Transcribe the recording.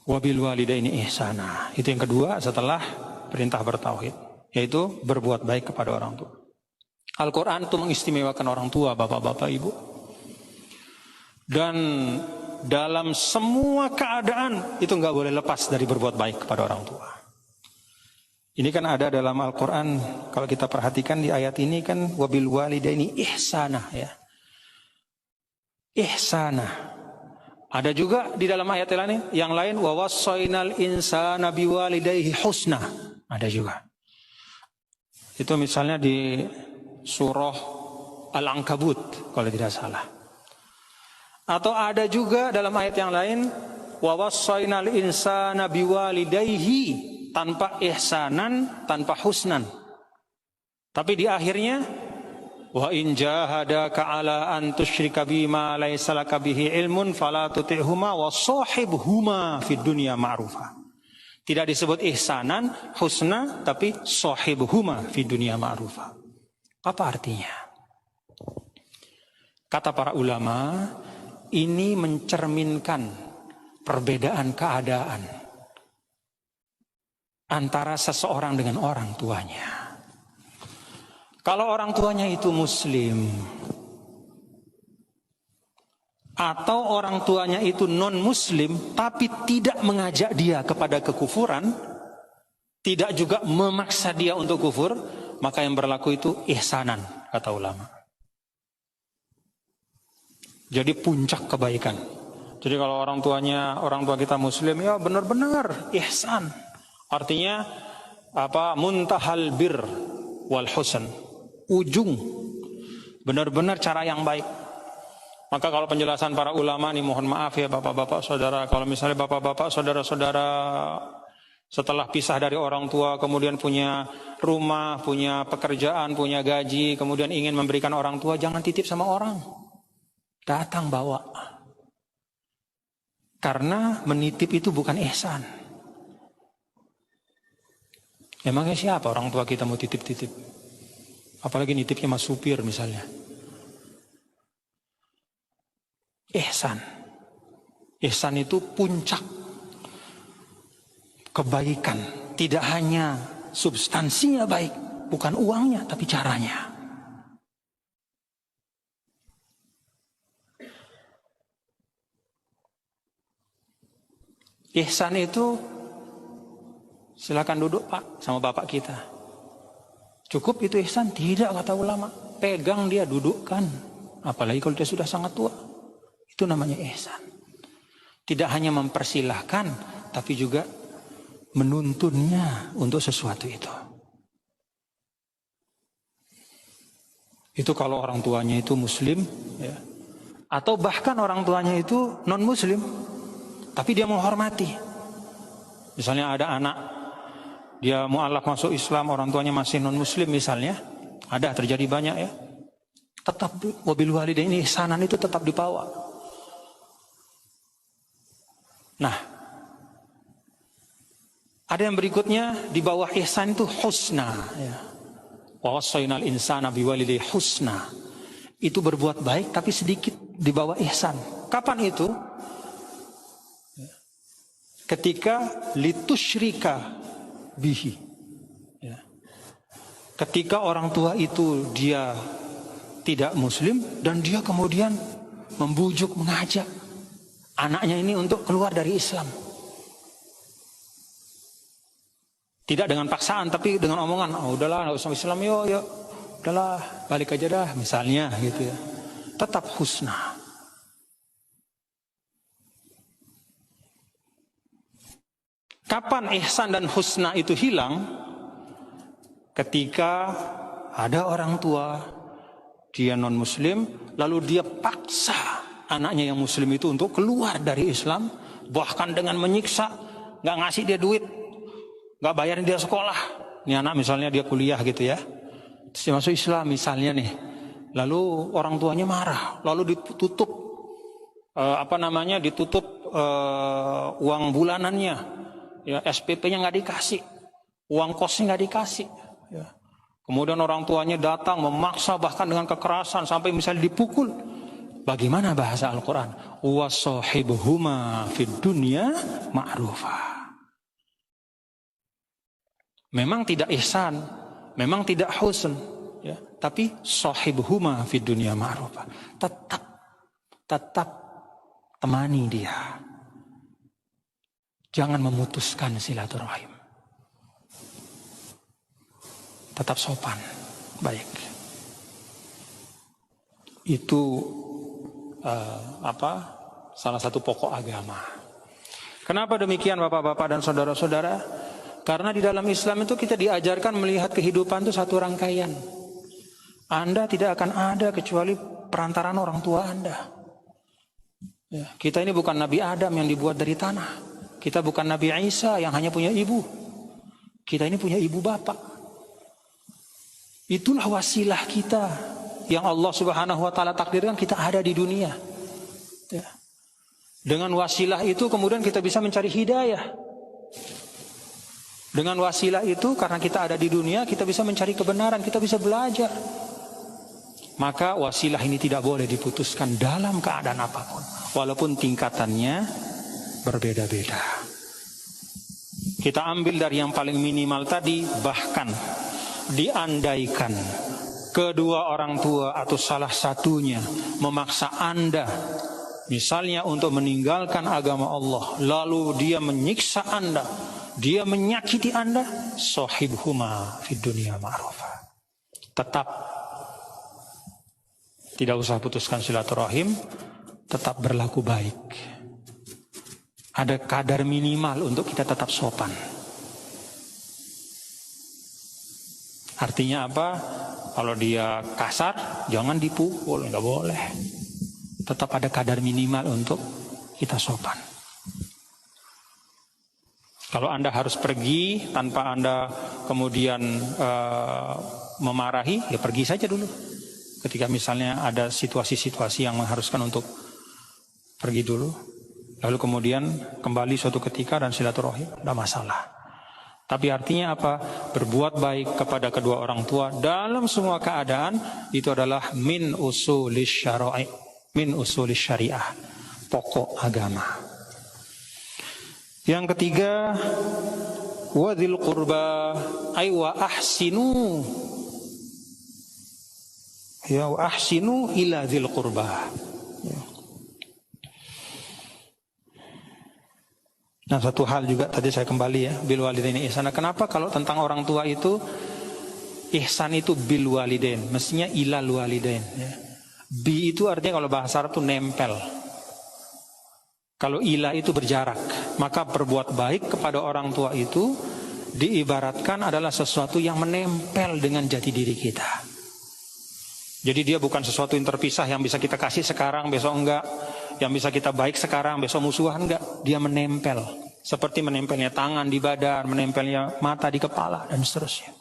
Wabil walidaini ihsana. Itu yang kedua setelah perintah bertauhid, yaitu berbuat baik kepada orang tua. Al-Quran itu mengistimewakan orang tua, bapak-bapak, ibu. Dan dalam semua keadaan itu nggak boleh lepas dari berbuat baik kepada orang tua. Ini kan ada dalam Al-Quran, kalau kita perhatikan di ayat ini kan wabil walidaini ihsana, ya. Ihsana. Ada juga di dalam ayat yang lain wa wassaynal insana biwalidayhi husna. Ada juga. Itu misalnya di surah Al-Ankabut kalau tidak salah. Atau ada juga dalam ayat yang lain wa wassaynal insana biwalidayhi, tanpa ihsanan, tanpa husnan. Tapi di akhirnya wa in jahadaka ala an tusyrika bima laysa laka bihi ilmun fala tuti'huma wa shahibhuma fid dunya ma'rufa. Tidak disebut ihsanan, husna, tapi shahibhuma fid dunya ma'rufa. Apa artinya? Kata para ulama, ini mencerminkan perbedaan keadaan antara seseorang dengan orang tuanya. Kalau orang tuanya itu muslim atau orang tuanya itu non-muslim tapi tidak mengajak dia kepada kekufuran, tidak juga memaksa dia untuk kufur, maka yang berlaku itu ihsanan, kata ulama. Jadi puncak kebaikan. Jadi kalau orang tua kita muslim, ya benar-benar ihsan. Artinya apa? Muntahal bir wal husn. Ujung benar-benar cara yang baik. Maka kalau penjelasan para ulama nih, mohon maaf ya bapak-bapak saudara, kalau misalnya bapak-bapak saudara-saudara setelah pisah dari orang tua kemudian punya rumah, punya pekerjaan, punya gaji, kemudian ingin memberikan orang tua, jangan titip sama orang, datang bawa. Karena menitip itu bukan ihsan. Emangnya siapa orang tua kita mau titip-titip? Apalagi nitipnya mas supir misalnya. Ihsan. Ihsan itu puncak kebaikan. Tidak hanya substansinya baik, bukan uangnya, tapi caranya. Ihsan itu, silakan duduk Pak sama bapak kita. Cukup itu ihsan? Tidak, kata ulama. Pegang dia, dudukkan. Apalagi kalau dia sudah sangat tua. Itu namanya ihsan. Tidak hanya mempersilahkan, tapi juga menuntunnya untuk sesuatu itu. Itu kalau orang tuanya itu muslim, ya. Atau bahkan orang tuanya itu non muslim, tapi dia menghormati. Misalnya ada anak, dia mu'alaf masuk Islam, orang tuanya masih non muslim misalnya, ada terjadi banyak ya. Tetap wabil walidaini ihsanan itu tetap dibawa. Nah, ada yang berikutnya di bawah ihsan itu husna, ya. Wa wassaynal insana biwalidayhi husna. Itu berbuat baik tapi sedikit di bawah ihsan. Kapan itu? Ketika litusyrika bihi, ya. Ketika orang tua itu dia tidak muslim dan dia kemudian membujuk, mengajak anaknya ini untuk keluar dari Islam. Tidak dengan paksaan, tapi dengan omongan, oh udahlah nggak usah Islam, yuk udahlah balik aja dah misalnya gitu ya. Tetap husna. Kapan ihsan dan husna itu hilang? Ketika ada orang tua, dia non muslim, lalu dia paksa anaknya yang muslim itu untuk keluar dari Islam, bahkan dengan menyiksa, nggak ngasih dia duit, nggak bayarin dia sekolah. Ini anak misalnya dia kuliah gitu ya, terus dia masuk Islam misalnya nih, lalu orang tuanya marah, lalu ditutup ditutup uang bulanannya. Ya, SPP-nya nggak dikasih, uang kosnya nggak dikasih. Ya. Kemudian orang tuanya datang memaksa bahkan dengan kekerasan sampai misalnya dipukul. Bagaimana bahasa Al-Quran? Wasohibuhuma fid dunya ma'rufa. Memang tidak ihsan, memang tidak husn, ya, tapi sohibuhuma fid dunya ma'rufa. Tetap temani dia. Jangan memutuskan silaturahim. Tetap sopan, baik. Itu salah satu pokok agama. Kenapa demikian Bapak-bapak dan saudara-saudara? Karena di dalam Islam itu kita diajarkan melihat kehidupan itu satu rangkaian. Anda tidak akan ada kecuali perantaraan orang tua Anda. Ya, kita ini bukan Nabi Adam yang dibuat dari tanah. Kita bukan Nabi Isa yang hanya punya ibu. Kita ini punya ibu bapak. Itulah wasilah kita yang Allah Subhanahu wa taala takdirkan kita ada di dunia. Ya. Dengan wasilah itu kemudian kita bisa mencari hidayah. Dengan wasilah itu karena kita ada di dunia kita bisa mencari kebenaran, kita bisa belajar. Maka wasilah ini tidak boleh diputuskan dalam keadaan apapun, walaupun tingkatannya berbeda-beda. Kita ambil dari yang paling minimal tadi, bahkan diandaikan kedua orang tua atau salah satunya memaksa Anda misalnya untuk meninggalkan agama Allah, lalu dia menyiksa Anda, dia menyakiti Anda, sohibhuma fid dunya ma'rufa. Tetap tidak usah putuskan silaturahim, tetap berlaku baik. Ada kadar minimal untuk kita tetap sopan. Artinya apa? Kalau dia kasar, jangan dipukul, nggak boleh. Tetap ada kadar minimal untuk kita sopan. Kalau Anda harus pergi tanpa Anda kemudian memarahi, ya pergi saja dulu. Ketika misalnya ada situasi-situasi yang mengharuskan untuk pergi dulu, lalu kemudian kembali suatu ketika dan silaturahim, tidak masalah. Tapi artinya apa? Berbuat baik kepada kedua orang tua dalam semua keadaan itu adalah min usulis syara'i, min usulis syariah, pokok agama. Yang ketiga, wadil qurba ay wa ahsinu, ya wa ahsinu ila dzil qurba. Nah, satu hal juga tadi saya kembali ya, bil walidaini ihsana. Kenapa kalau tentang orang tua itu ihsan itu bil walidain, mestinya ilal walidain ya. Bi itu artinya kalau bahasa Arab itu nempel. Kalau ilah itu berjarak, maka berbuat baik kepada orang tua itu diibaratkan adalah sesuatu yang menempel dengan jati diri kita. Jadi dia bukan sesuatu yang terpisah yang bisa kita kasih sekarang, besok enggak. Yang bisa kita baik sekarang, besok musuhan enggak. Dia menempel. Seperti menempelnya tangan di badan, menempelnya mata di kepala, dan seterusnya.